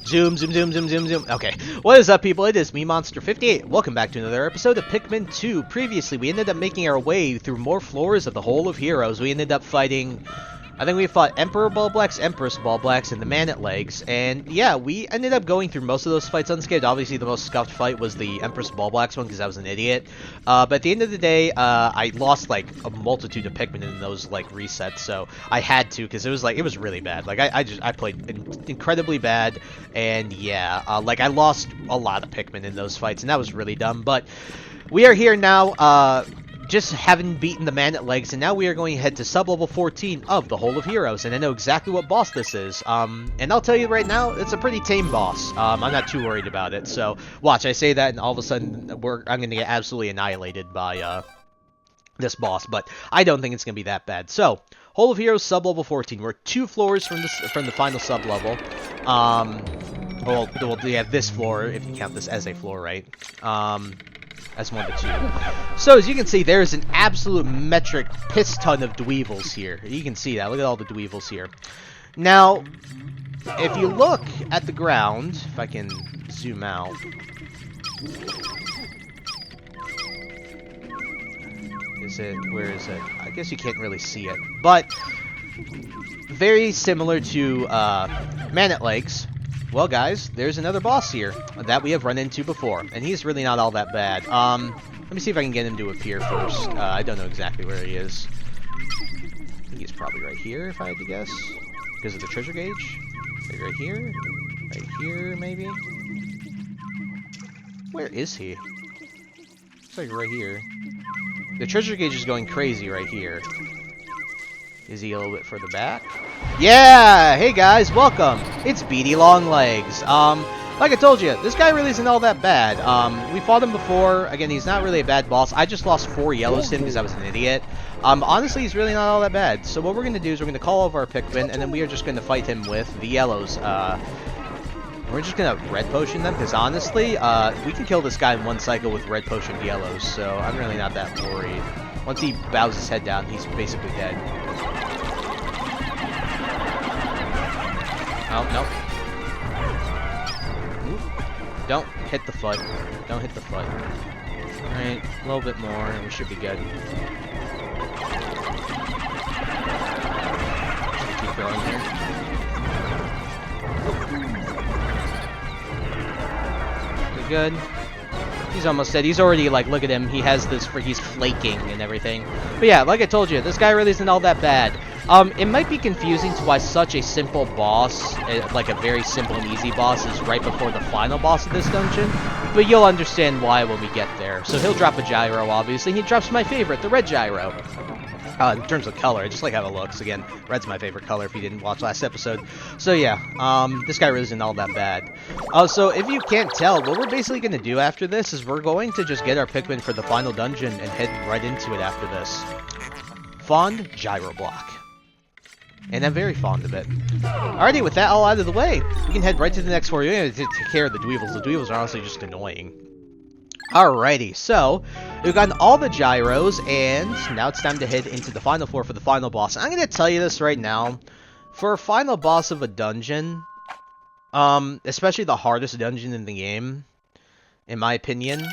Zoom, zoom, zoom, zoom, zoom, zoom. Okay, what is up, people? It is me, Monster58. Welcome back to another episode of Pikmin 2. Previously, we ended up making our way through more floors of the Hole of Heroes. We ended up fighting... I think we fought Emperor Bulblax, Empress Bulblax, and the Man at Legs. And yeah, we ended up going through most of those fights unscathed. Obviously, the most scuffed fight was the Empress Bulblax one because I was an idiot. But at the end of the day, I lost like a multitude of Pikmin in those like resets. So I had to because it was really bad. Like I played incredibly bad, and yeah, like I lost a lot of Pikmin in those fights, and that was really dumb. But we are here now. Just having beaten the Man at Legs, and now we are going to head to sub-level 14 of the Hole of Heroes, and I know exactly what boss this is. And I'll tell you right now, it's a pretty tame boss. I'm not too worried about it, so watch, I say that, and all of a sudden, I'm going to get absolutely annihilated by, this boss, but I don't think it's going to be that bad. So, Hole of Heroes, sub-level 14. We're 2 floors from the final sub-level. Well, we have this floor, if you count this as a floor, right? That's 1 to 2. So, as you can see, there is an absolute metric piss ton of dweevils here. You can see that. Look at all the dweevils here. Now, if you look at the ground, if I can zoom out. Where is it? I guess you can't really see it. But, very similar to Man at Legs. Well, guys, there's another boss here that we have run into before, and he's really not all that bad. Let me see if I can get him to appear first. I don't know exactly where he is. I think he's probably right here, if I had to guess, because of the treasure gauge. Maybe right here? Right here, maybe? Where is he? Looks like right here. The treasure gauge is going crazy right here. Is he a little bit further back? Yeah! Hey guys, welcome! It's Beady Longlegs. Like I told you, this guy really isn't all that bad. We fought him before. Again, he's not really a bad boss. I just lost 4 yellows to him because I was an idiot. Honestly, he's really not all that bad. So what we're going to do is we're going to call over our Pikmin, and then we are just going to fight him with the yellows. We're just going to red potion them, because honestly, we can kill this guy in 1 cycle with red potion yellows, so I'm really not that worried. Once he bows his head down, he's basically dead. Oh, nope. Ooh. Don't hit the foot. Don't hit the foot. Alright, a little bit more, and we should be good. Should we keep going here? We're good. He's almost dead. He's already, like, look at him. He has this, he's flaking and everything. But yeah, like I told you, this guy really isn't all that bad. It might be confusing to why such a simple boss, like a very simple and easy boss, is right before the final boss of this dungeon. But you'll understand why when we get there. So he'll drop a gyro, obviously. He drops my favorite, the red gyro. In terms of color, I just like how it looks. Again, red's my favorite color if you didn't watch last episode. So yeah, this guy really isn't all that bad. So if you can't tell, what we're basically going to do after this is we're going to just get our Pikmin for the final dungeon and head right into it after this. Fond gyro block. And I'm very fond of it. Alrighty, with that all out of the way, we can head right to the next floor. We're going to take care of the dweevils. The dweevils are honestly just annoying. Alrighty, so we've gotten all the gyros, and now it's time to head into the final floor for the final boss. I'm going to tell you this right now. For a final boss of a dungeon, especially the hardest dungeon in the game, in my opinion,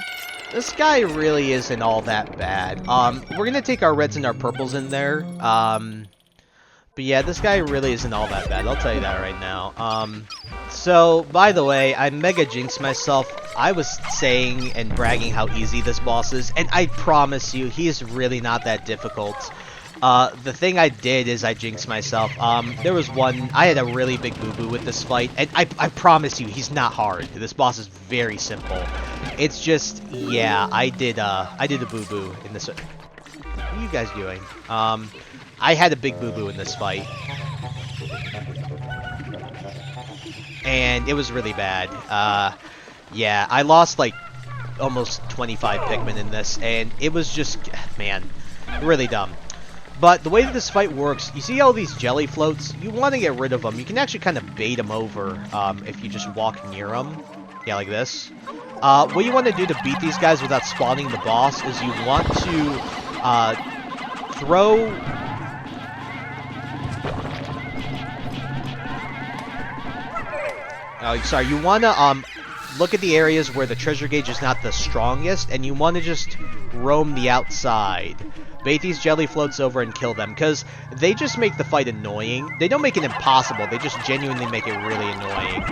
this guy really isn't all that bad. We're going to take our reds and our purples in there. But yeah, this guy really isn't all that bad. I'll tell you that right now. So, by the way, I mega jinxed myself. I was saying and bragging how easy this boss is, and I promise you, he is really not that difficult. The thing I did is I jinxed myself. There was one, I had a really big boo-boo with this fight, and I promise you, he's not hard. This boss is very simple. It's just, yeah, I did a boo-boo in this. What are you guys doing? I had a big boo-boo in this fight. And it was really bad. Yeah, I lost like almost 25 Pikmin in this, and it was just, man, really dumb. But the way that this fight works, you see all these jelly floats? You want to get rid of them. You can actually kind of bait them over if you just walk near them. Yeah, like this. What you want to do to beat these guys without spawning the boss is you want to throw... Oh, sorry. You want to look at the areas where the treasure gauge is not the strongest, and you want to just roam the outside. Bait these jelly floats over and kill them, because they just make the fight annoying. They don't make it impossible, they just genuinely make it really annoying.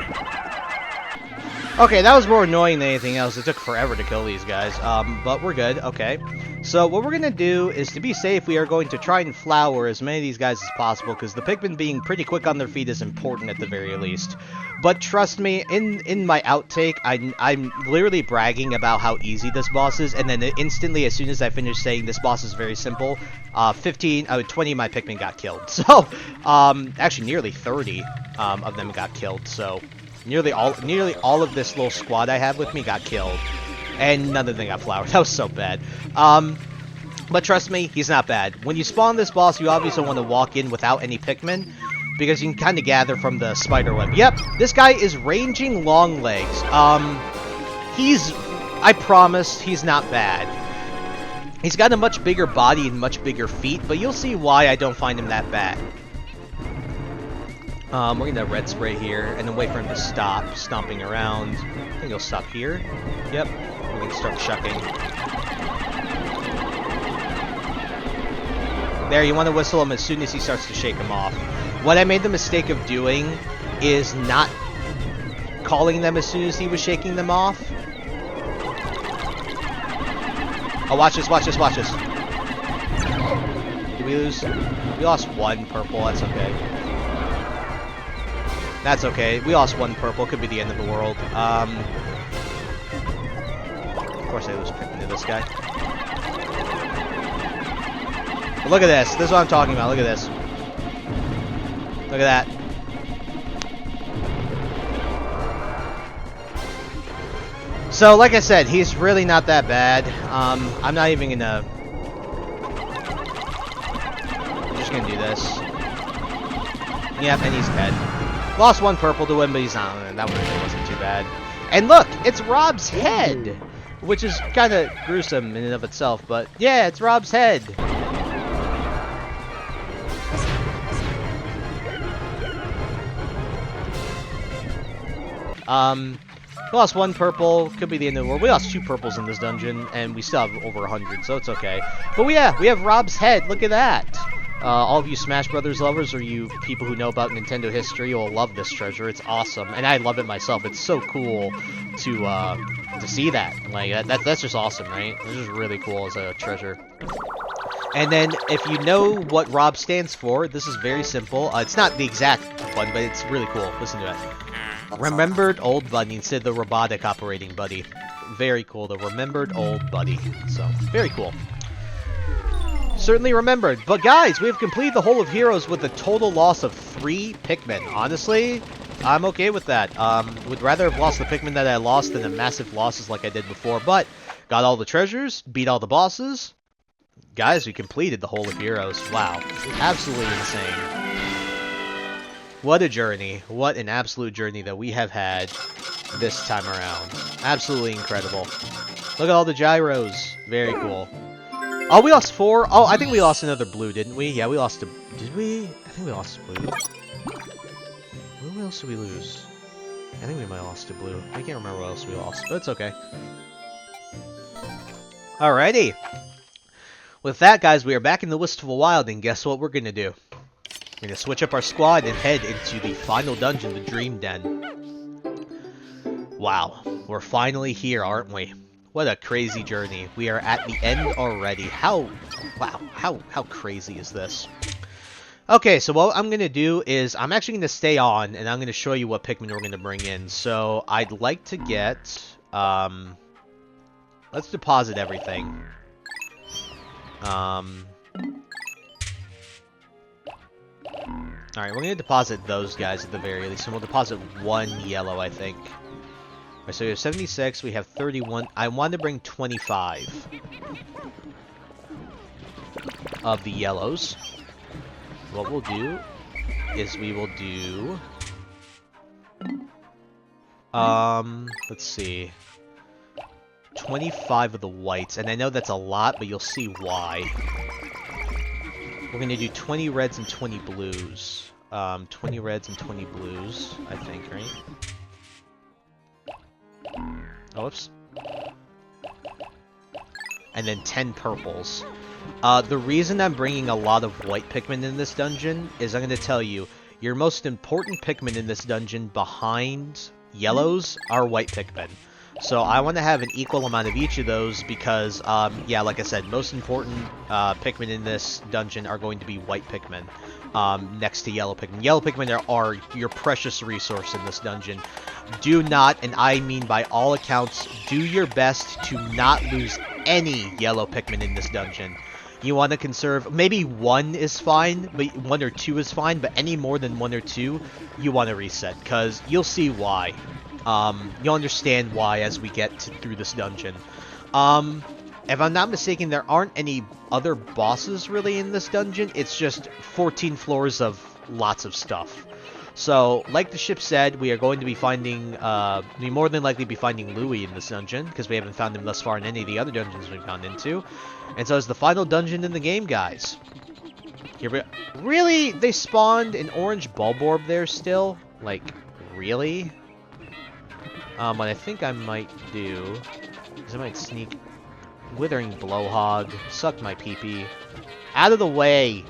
Okay, that was more annoying than anything else. It took forever to kill these guys, but we're good. Okay, so what we're going to do is, to be safe, we are going to try and flower as many of these guys as possible, because the Pikmin being pretty quick on their feet is important at the very least. But trust me, in my outtake, I'm literally bragging about how easy this boss is, and then instantly, as soon as I finish saying this boss is very simple, 20 of my Pikmin got killed. So, actually nearly 30 of them got killed, so... Nearly all of this little squad I have with me got killed. And none of them got flowered. That was so bad. But trust me, he's not bad. When you spawn this boss, you obviously want to walk in without any Pikmin, because you can kind of gather from the spider web. Yep, this guy is ranging long legs. I promise, he's not bad. He's got a much bigger body and much bigger feet, but you'll see why I don't find him that bad. We're going to red spray here, and then wait for him to stop stomping around. I think he'll stop here. Yep. We're going to start shucking. There, you want to whistle him as soon as he starts to shake him off. What I made the mistake of doing is not calling them as soon as he was shaking them off. Oh, watch this, watch this, watch this. Did we lose? We lost one purple, that's okay. That's okay. We lost one purple. Could be the end of the world. Of course I lose Pikmin to this guy. But look at this. This is what I'm talking about. Look at this. Look at that. So, like I said, he's really not that bad. I'm not even gonna... I'm just gonna do this. Yep, and he's dead. Lost one purple to him, but he's not. That one really wasn't too bad. And look, it's Rob's head, which is kind of gruesome in and of itself. But yeah, it's Rob's head. We lost one purple. Could be the end of the world. We lost 2 purples in this dungeon, and we still have over 100, so it's okay. But yeah, we have Rob's head. Look at that. All of you Smash Brothers lovers, or you people who know about Nintendo history, will love this treasure. It's awesome, and I love it myself. It's so cool to see that. Like that's just awesome, right? This is really cool as a treasure. And then, if you know what Rob stands for, this is very simple. It's not the exact one, but it's really cool. Listen to it. Remembered Old Buddy instead of the robotic operating buddy. Very cool. The Remembered Old Buddy. So, very cool. Certainly remembered. But guys, we have completed the whole of Heroes with a total loss of 3 Pikmin. Honestly, I'm okay with that. Would rather have lost the Pikmin that I lost than the massive losses like I did before. But, got all the treasures, beat all the bosses. Guys, we completed the whole of Heroes. Wow. Absolutely insane. What a journey. What an absolute journey that we have had this time around. Absolutely incredible. Look at all the gyros. Very cool. Oh, we lost 4? Oh, I think we lost another blue, didn't we? Yeah, we lost a... Did we? I think we lost a blue. What else did we lose? I think we might have lost a blue. I can't remember what else we lost, but it's okay. Alrighty. With that, guys, we are back in the Wistful Wild, and guess what we're going to do? We're going to switch up our squad and head into the final dungeon, the Dream Den. Wow. We're finally here, aren't we? What a crazy journey. We are at the end already. Wow, how crazy is this? Okay, so what I'm going to do is I'm actually going to stay on, and I'm going to show you what Pikmin we're going to bring in. So I'd like to get... let's deposit everything. Alright, we're going to deposit those guys at the very least, and we'll deposit 1 yellow, I think. Alright, so we have 76, we have 31. I want to bring 25 of the yellows. What we'll do is we will do... let's see. 25 of the whites, and I know that's a lot, but you'll see why. We're going to do 20 reds and 20 blues. 20 reds and 20 blues, I think, right? Oh, whoops. And then 10 purples. The reason I'm bringing a lot of white Pikmin in this dungeon is I'm going to tell you, your most important Pikmin in this dungeon behind yellows are white Pikmin. So I want to have an equal amount of each of those because, yeah, like I said, most important Pikmin in this dungeon are going to be white Pikmin next to yellow Pikmin. Yellow Pikmin are your precious resource in this dungeon. Do not, and I mean by all accounts, do your best to not lose any yellow Pikmin in this dungeon. You want to conserve, maybe one is fine, but 1 or 2 is fine, but any more than 1 or 2, you want to reset, because you'll see why. You'll understand why as we get through this dungeon. If I'm not mistaken, there aren't any other bosses really in this dungeon. It's just 14 floors of lots of stuff. So, like the ship said, we are going to be finding, we more than likely be finding Louie in this dungeon, because we haven't found him thus far in any of the other dungeons we've gone into. And so it's the final dungeon in the game, guys. Here we go. Really? They spawned an orange bulb orb there still? Like, really? What I think I might do is I might sneak Withering Blowhog, suck my pee-pee. Out of the way!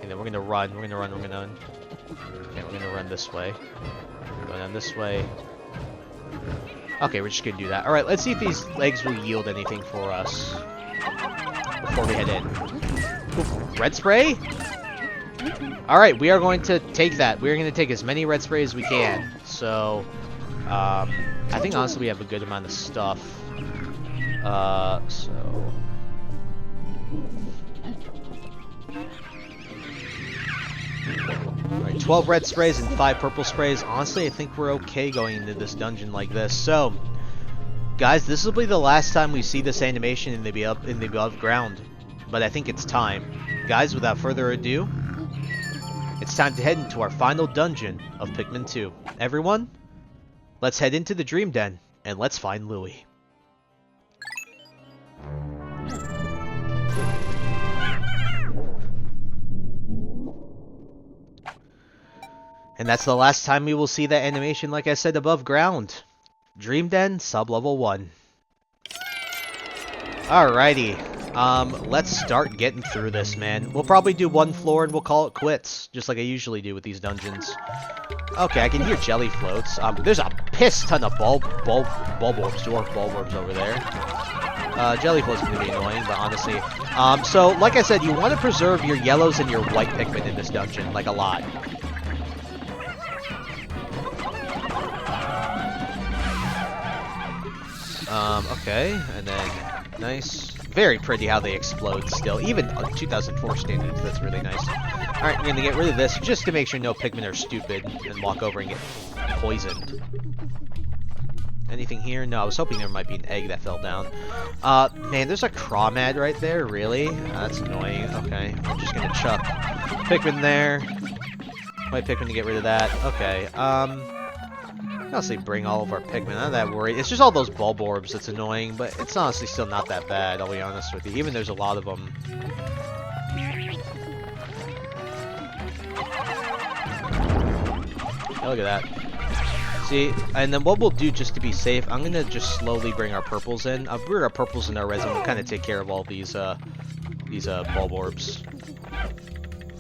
And then we're gonna run, we're gonna run. Okay, we're gonna run this way. Go down this way. Okay, we're just gonna do that. Alright, let's see if these legs will yield anything for us before we head in. Ooh, red spray? Alright, we are going to take that. We're going to take as many red spray as we can. So, I think honestly we have a good amount of stuff. So... Alright, 12 red sprays and 5 purple sprays. Honestly, I think we're okay going into this dungeon like this. So, guys, this will be the last time we see this animation in the above ground. But I think it's time. Guys, without further ado, it's time to head into our final dungeon of Pikmin 2. Everyone, let's head into the Dream Den, and let's find Louie. And that's the last time we will see that animation, like I said, above ground. Dream Den, sub-level 1. Alrighty. Let's start getting through this, man. We'll probably do one floor and we'll call it quits, just like I usually do with these dungeons. Okay, I can hear jelly floats. There's a piss ton of dwarf bulb orbs over there. Jelly float's gonna be annoying, but honestly. So, like I said, you want to preserve your yellows and your white Pikmin in this dungeon, like a lot. Okay, and then, nice. Very pretty how they explode still. Even 2004 standards, that's really nice. Alright, we're gonna get rid of this just to make sure no Pikmin are stupid and walk over and get poisoned. Anything here? No, I was hoping there might be an egg that fell down. Man, there's a Crawmad right there, really? That's annoying. Okay, I'm just gonna chuck Pikmin there. White Pikmin to get rid of that. Okay, honestly bring all of our Pikmin. I'm not that worried. It's just all those bulb orbs that's annoying, but it's honestly still not that bad, I'll be honest with you. Even there's a lot of them. Oh, look at that. See, and then what we'll do just to be safe, I'm gonna just slowly bring our purples in. I'll bring our purples in our res and we'll kind of take care of all these bulb orbs.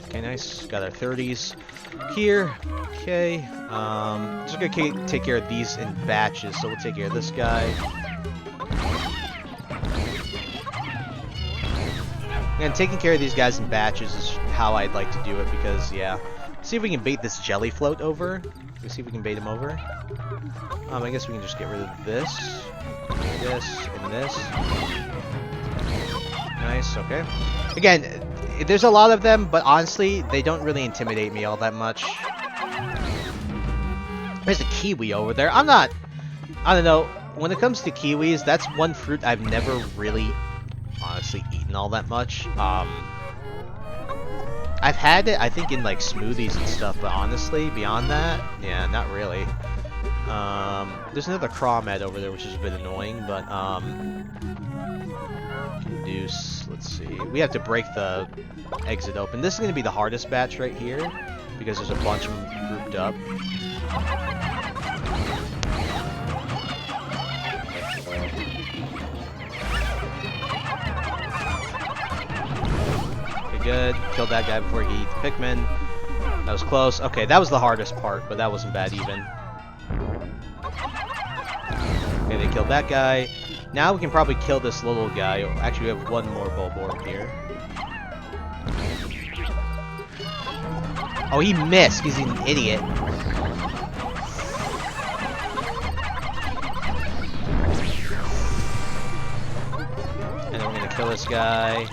Okay, nice. Got our 30s here. Okay. Just gonna take care of these in batches. So we'll take care of this guy. And taking care of these guys in batches is how I'd like to do it because, yeah. See if we can bait this jelly float over. Let's see if we can bait him over. I guess we can just get rid of this, and this. Nice. Okay. Again. There's a lot of them, but honestly, they don't really intimidate me all that much. There's a kiwi over there. I don't know. When it comes to kiwis, that's one fruit I've never really, honestly, eaten all that much. I've had it, I think, in, like, smoothies and stuff, but honestly, beyond that, yeah, not really. There's another Crawmad over there, which is a bit annoying, but, let's see. We have to break the exit open. This is going to be the hardest batch right here because there's a bunch of them grouped up. good. Killed that guy before he eats Pikmin. That was close. Okay, that was the hardest part, but that wasn't bad even. Okay, they killed that guy. Now we can probably kill this little guy. Actually, we have one more Bulborb here. Oh, he missed. He's an idiot. And then we're gonna kill this guy.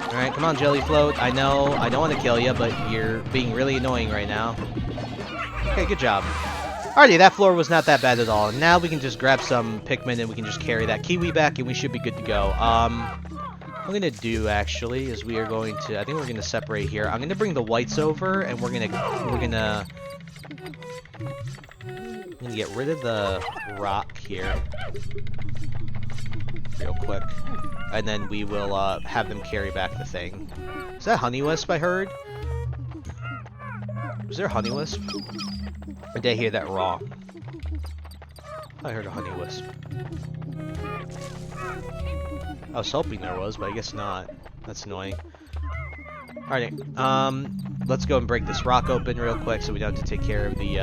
Alright, come on, Jelly Float. I know, I don't want to kill you, but you're being really annoying right now. Okay, good job. Alrighty, that floor was not that bad at all. Now we can just grab some Pikmin and we can just carry that Kiwi back and we should be good to go. What I'm gonna do actually is we are going to, I think we're gonna separate here. I'm gonna bring the whites over and we're gonna get rid of the rock here real quick. And then we will have them carry back the thing. Is that Honeywisp I heard? Was there a Honeywisp? Or did I hear that wrong? I heard a Honeywisp. I was hoping there was, but I guess not. That's annoying. Alright, let's go and break this rock open real quick so we don't have to take care of the,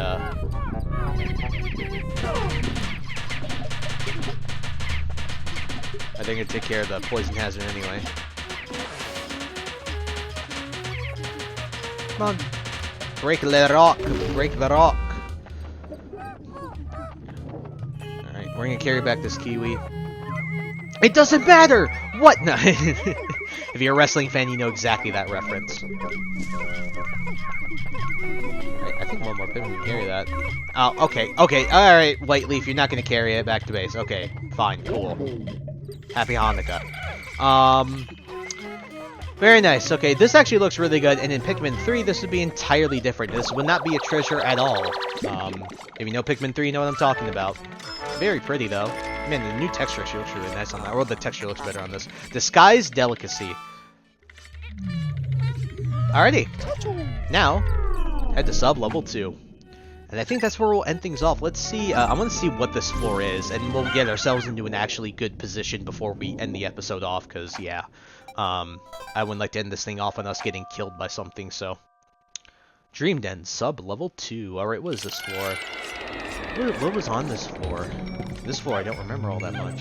I think I'd take care of the poison hazard anyway. Come on. Break the rock. Break the rock. Alright, we're gonna carry back this Kiwi. It doesn't matter! What? No. If you're a wrestling fan, you know exactly that reference. Right, I think one more Pikmin can carry that. Oh, okay. Okay, alright, White Leaf, you're not gonna carry it back to base. Okay, fine, cool. Happy Hanukkah. Very nice. Okay, this actually looks really good, and in Pikmin 3, this would be entirely different. This would not be a treasure at all. If you know Pikmin 3, you know what I'm talking about. Very pretty, though. Man, the new texture actually looks really nice on that. Or the texture looks better on this. Disguise Delicacy. Alrighty. Now, head to sub-level 2. And I think that's where we'll end things off. Let's see, I want to see what this floor is, and we'll get ourselves into an actually good position before we end the episode off, because, yeah, I wouldn't like to end this thing off on us getting killed by something, so. Dream Den, sub-level 2. Alright, what is this floor? What was on this floor? This floor, I don't remember all that much.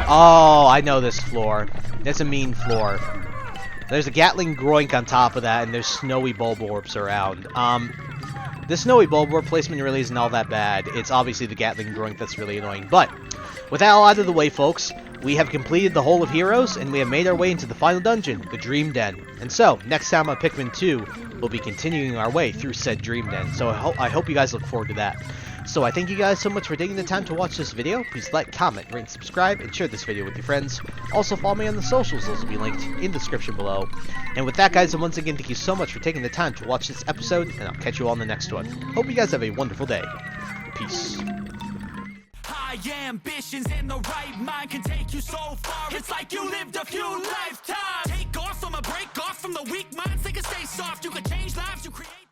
Oh, I know this floor. That's a mean floor. There's a Gatling Groink on top of that, and there's snowy Bulborbs around. This snowy Bulborb placement really isn't all that bad. It's obviously the Gatling Groink that's really annoying. But, with that all out of the way, folks, we have completed the Hole of Heroes, and we have made our way into the final dungeon, the Dream Den. And so, next time on Pikmin 2, we'll be continuing our way through said Dream Den. So I hope you guys look forward to that. So I thank you guys so much for taking the time to watch this video. Please like, comment, rate, and subscribe, and share this video with your friends. Also follow me on the socials, those will be linked in the description below. And with that, guys, and once again, thank you so much for taking the time to watch this episode, and I'll catch you all in the next one. Hope you guys have a wonderful day. Peace. High ambitions and the right mind can take you so far. It's like you lived a few lifetimes. Take off from a break off from the weak minds. They can stay soft. You can change lives.